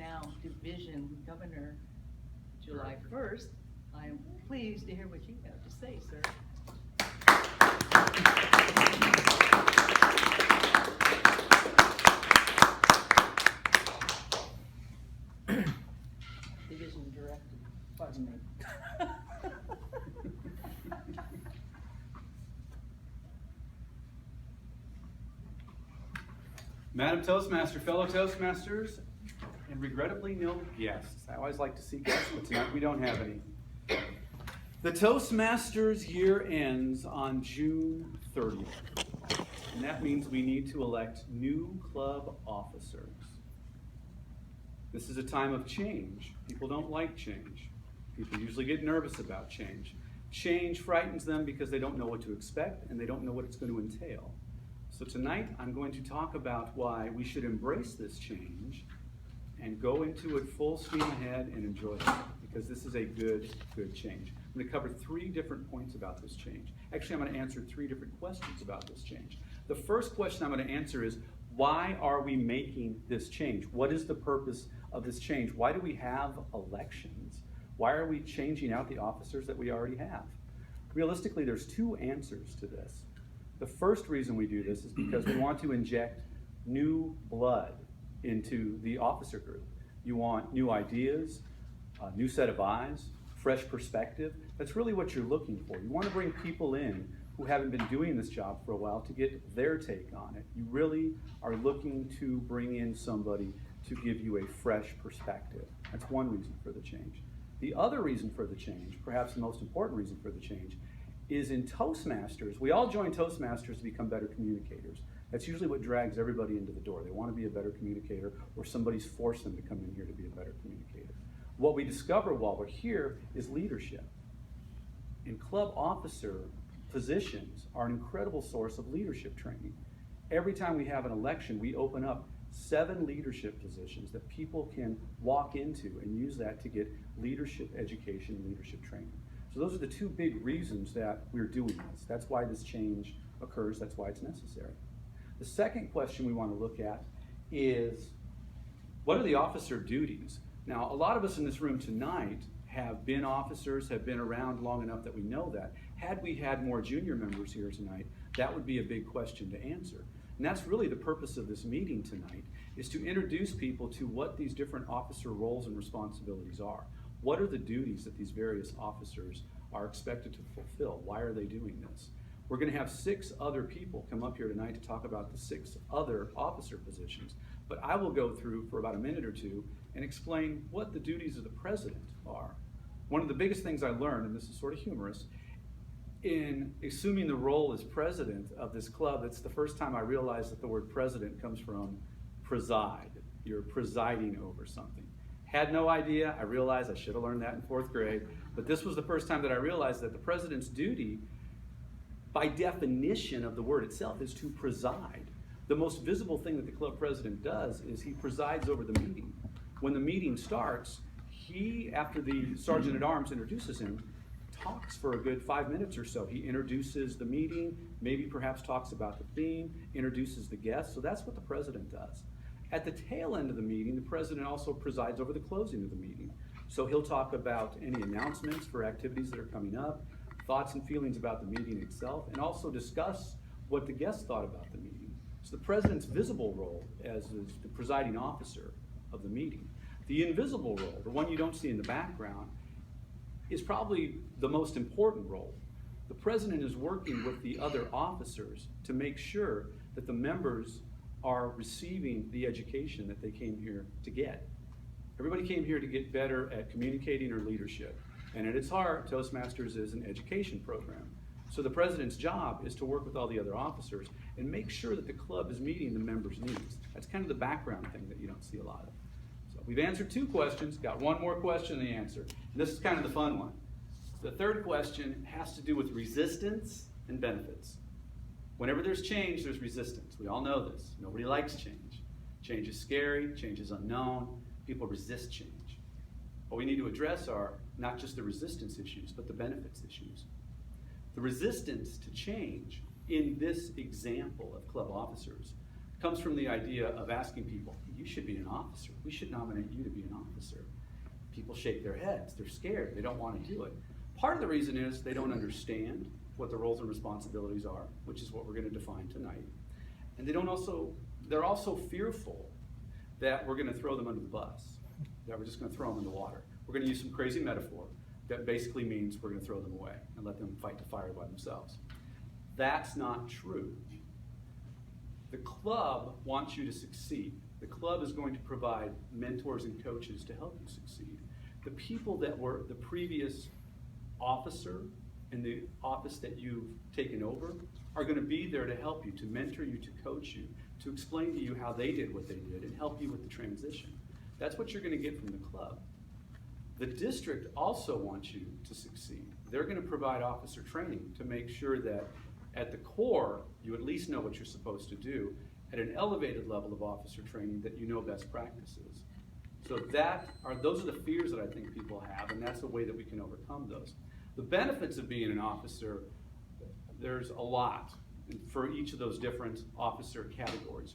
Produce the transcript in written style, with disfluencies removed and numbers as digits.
now Division Governor July 1st. I am pleased to hear what you have to say, sir. Division Director, pardon me. Madam Toastmaster, fellow Toastmasters, and regrettably no guests. I always like to see guests, but tonight we don't have any. The Toastmasters year ends on June 30th, and that means we need to elect new club officers. This is a time of change. People don't like change. People usually get nervous about change. Change frightens them because they don't know what to expect and they don't know what it's going to entail. So tonight I'm going to talk about why we should embrace this change and go into it full steam ahead and enjoy it, because this is a good change. I'm going to cover 3 different points about this change. Actually, I'm going to answer 3 different questions about this change. The first question I'm going to answer is, why are we making this change? What is the purpose of this change? Why do we have elections? Why are we changing out the officers that we already have? Realistically, there's 2 answers to this. The first reason we do this is because we want to inject new blood into the officer group. You want new ideas, a new set of eyes, fresh perspective. That's really what you're looking for. You want to bring people in who haven't been doing this job for a while to get their take on it. You really are looking to bring in somebody to give you a fresh perspective. That's one reason for the change. The other reason for the change, perhaps the most important reason for the change, is in Toastmasters. We all join Toastmasters to become better communicators. That's usually what drags everybody into the door. They want to be a better communicator, or somebody's forced them to come in here to be a better communicator. What we discover while we're here is leadership. And club officer positions are an incredible source of leadership training. Every time we have an election, we open up 7 leadership positions that people can walk into and use that to get leadership education and leadership training. So those are the 2 big reasons that we're doing this. That's why this change occurs. That's why it's necessary. The second question we want to look at is, what are the officer duties? Now, a lot of us in this room tonight have been officers, have been around long enough that we know that. Had we had more junior members here tonight, that would be a big question to answer. And that's really the purpose of this meeting tonight, is to introduce people to what these different officer roles and responsibilities are. What are the duties that these various officers are expected to fulfill? Why are they doing this? We're going to have 6 other people come up here tonight to talk about the 6 other officer positions. But I will go through for about a minute or 2 and explain what the duties of the president are. One of the biggest things I learned, and this is sort of humorous, in assuming the role as president of this club, it's the first time I realized that the word president comes from preside. You're presiding over something. Had no idea. I realized I should have learned that in 4th grade. But this was the first time that I realized that the president's duty, by definition of the word itself, is to preside. The most visible thing that the club president does is he presides over the meeting. When the meeting starts, he, after the sergeant-at-arms introduces him, talks for a good 5 minutes or so. He introduces the meeting, maybe perhaps talks about the theme, introduces the guests. So that's what the president does. At the tail end of the meeting, the president also presides over the closing of the meeting. So he'll talk about any announcements for activities that are coming up, thoughts and feelings about the meeting itself, and also discuss what the guests thought about the meeting. So the president's visible role as is the presiding officer of the meeting. The invisible role, the one you don't see in the background, is probably the most important role. The president is working with the other officers to make sure that the members are receiving the education that they came here to get. Everybody came here to get better at communicating or leadership. And at its heart, Toastmasters is an education program. So the president's job is to work with all the other officers and make sure that the club is meeting the members' needs. That's kind of the background thing that you don't see a lot of. So we've answered 2 questions, got 1 more question to answer. And this is kind of the fun one. The third question has to do with resistance and benefits. Whenever there's change, there's resistance. We all know this. Nobody likes change. Change is scary, change is unknown. People resist change. What we need to address are not just the resistance issues, but the benefits issues. The resistance to change in this example of club officers comes from the idea of asking people, you should be an officer. We should nominate you to be an officer. People shake their heads. They're scared. They don't want to do it. Part of the reason is they don't understand what the roles and responsibilities are, which is what we're going to define tonight. And they're also fearful that we're going to throw them under the bus, that we're just going to throw them in the water. We're going to use some crazy metaphor that basically means we're going to throw them away and let them fight the fire by themselves. That's not true. The club wants you to succeed. The club is going to provide mentors and coaches to help you succeed. The people that were the previous officer in the office that you've taken over are going to be there to help you, to mentor you, to coach you, to explain to you how they did what they did and help you with the transition. That's what you're going to get from the club. The district also wants you to succeed. They're going to provide officer training to make sure that at the core, you at least know what you're supposed to do. At an elevated level of officer training, that you know best practices. So those are the fears that I think people have, and that's the way that we can overcome those. The benefits of being an officer, there's a lot for each of those different officer categories.